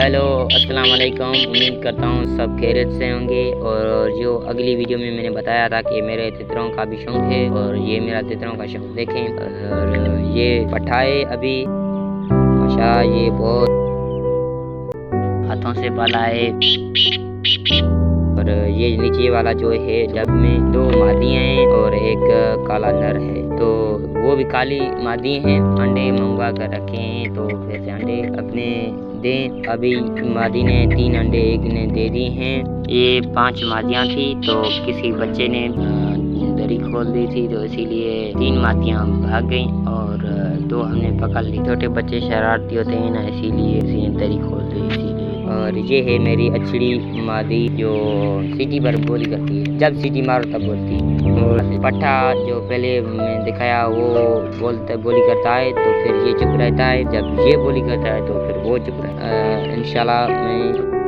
Hello अस्सलाम वालेकुम। उम्मीद करता हूँ सब खैरियत से होंगे। और जो अगली वीडियो में मैंने बताया था कि मेरे तितरों का भी शौक़ है, और ये मेरा तितरों का शौक़ देखें। और ये पठाए अभी माशा ये बहुत हाथों से पाला है। और ये नीचे वाला जो है जब में 2 मादियाँ हैं और एक काला नर है, तो वो भी काली मादी हैं। अंडे मंगवा कर रखे हैं, तो फिर से अंडे अपने दें। अभी मादी ने 3 अंडे एक ने दे दी हैं। ये 5 मादियाँ थी, तो किसी बच्चे ने दरी खोल दी थी, तो इसीलिए 3 मादियाँ भाग गईं और 2 हमने पकड़ ली। छोटे बच्चे शरारती होते हैं ना, इसीलिए दरी खोल दी इसीलिए। और ये है मेरी अछड़ी मादी जो सीटी पर बोली करती है, जब सीटी मारो तब बोलती है। और पट्ठा जो पहले मैं दिखाया वो बोली करता है, तो फिर ये चुप रहता है। जब ये बोली करता है तो फिर वो चुप रहता है। इंशाल्लाह मैं